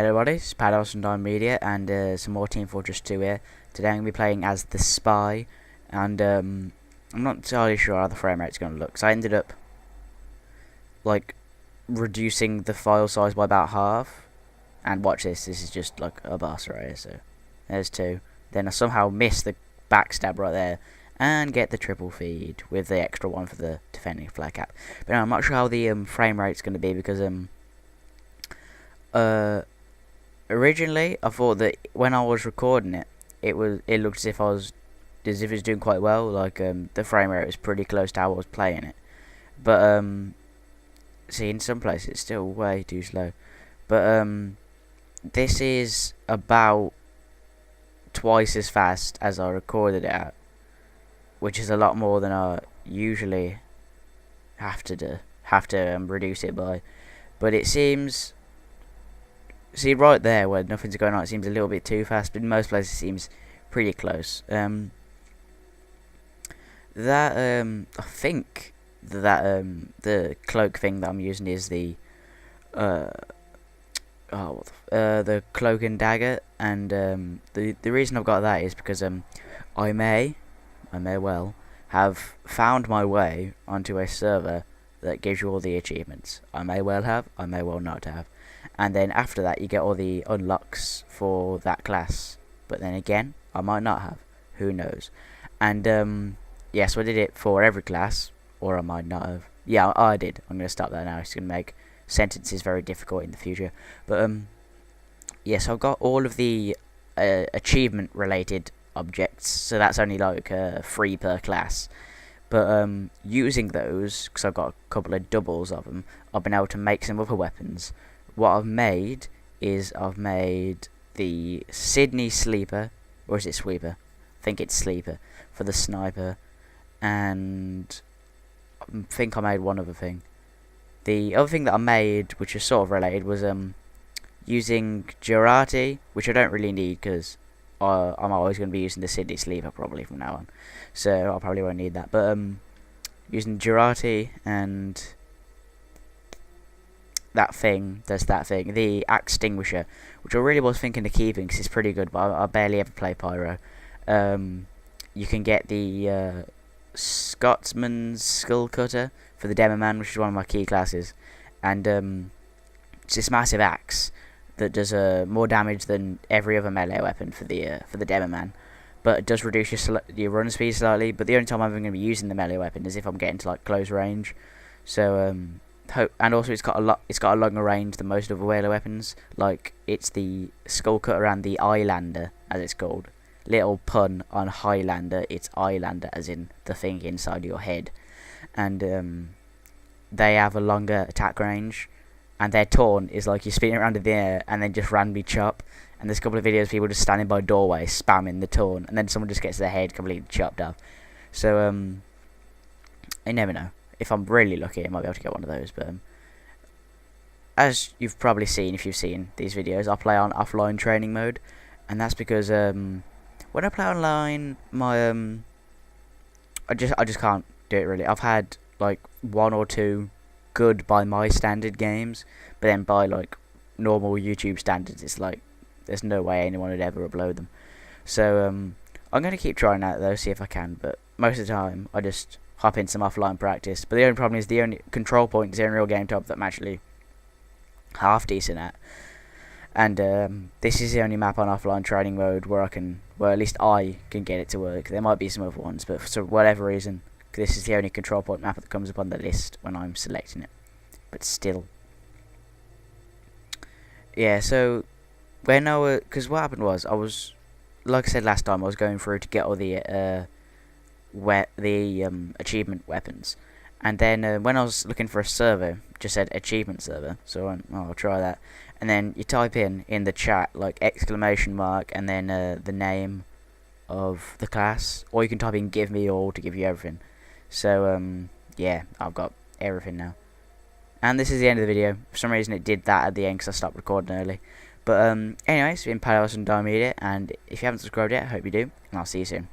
Hello everybody, it's Pados and Media and some more Team Fortress 2 here. Today I'm going to be playing as the Spy and I'm not entirely sure how the frame rate's going to look. So I ended up like reducing the file size by about half. And watch this is just like a boss right here, so there's two. Then I somehow missed the backstab right there and get the triple feed with the extra one for the defending flag cap. But no, I'm not sure how the frame rate's going to be because originally I thought that when I was recording it, it looked as if it was doing quite well. Like the frame rate was pretty close to how I was playing it. But see, in some places it's still way too slow. But this is about twice as fast as I recorded it at, which is a lot more than I usually have to reduce it by. But it seems. See, right there where nothing's going on, it seems a little bit too fast, but in most places it seems pretty close. I think that the cloak thing that I'm using is the the cloak and dagger, and the reason I've got that is because I may well have found my way onto a server that gives you all the achievements. I may well have, I may well not have. And then after that you get all the unlocks for that class. But then again, I might not have. Who knows? And yes, I did it for every class, or I might not have. Yeah, I did. I'm going to stop that now. It's going to make sentences very difficult in the future. But yes, I've got all of the achievement related objects. So that's only like 3 per class. But using those, because I've got a couple of doubles of them, I've been able to make some other weapons. What I've made is I've made the Sydney Sleeper, or is it Sweeper? I think it's Sleeper for the sniper, and I think I made one other thing. The other thing that I made, which is sort of related, was using Girati, which I don't really need because I'm always going to be using the Sydney Sleeper probably from now on, so I probably won't need that. But using Girati and that thing, the axe extinguisher, which I really was thinking of keeping because it's pretty good, but I barely ever play pyro. You can get the Scotsman's skull cutter for the demo man, which is one of my key classes, and it's this massive axe that does more damage than every other melee weapon for the demo man, but it does reduce your run speed slightly. But the only time I'm going to be using the melee weapon is if I'm getting to like close range. So and also it's got a longer range than most other melee weapons. Like it's the skull cutter and the Eyelander, as it's called. Little pun on Highlander, it's Eyelander as in the thing inside your head. And they have a longer attack range, and their taunt is like you're spinning around in the air and then just randomly chop. And there's a couple of videos of people just standing by doorways spamming the taunt, and then someone just gets their head completely chopped off. So I never know. If I'm really lucky, I might be able to get one of those. But as you've probably seen, if you've seen these videos, I play on offline training mode, and that's because when I play online, my I just can't do it really. I've had like 1 or 2 good by my standard games, but then by like normal YouTube standards, it's like there's no way anyone would ever upload them. So I'm gonna keep trying that though, see if I can. But most of the time, I just hop in some offline practice. But the only problem is the only control point is the only real game top that I'm actually half decent at. And this is the only map on offline training mode where at least I can get it to work. There might be some other ones, but for whatever reason, this is the only control point map that comes up on the list when I'm selecting it. But still, yeah. So because what happened was like I said last time, I was going through to get all the achievement weapons, and then when I was looking for a server, it just said achievement server, so I went, oh, I'll try that. And then you type in the chat like exclamation mark and then the name of the class, or you can type in give me all to give you everything. So yeah, I've got everything now, and this is the end of the video. For some reason it did that at the end because I stopped recording early. But anyway, it's been Palos and Media, and if you haven't subscribed yet, I hope you do, and I'll see you soon.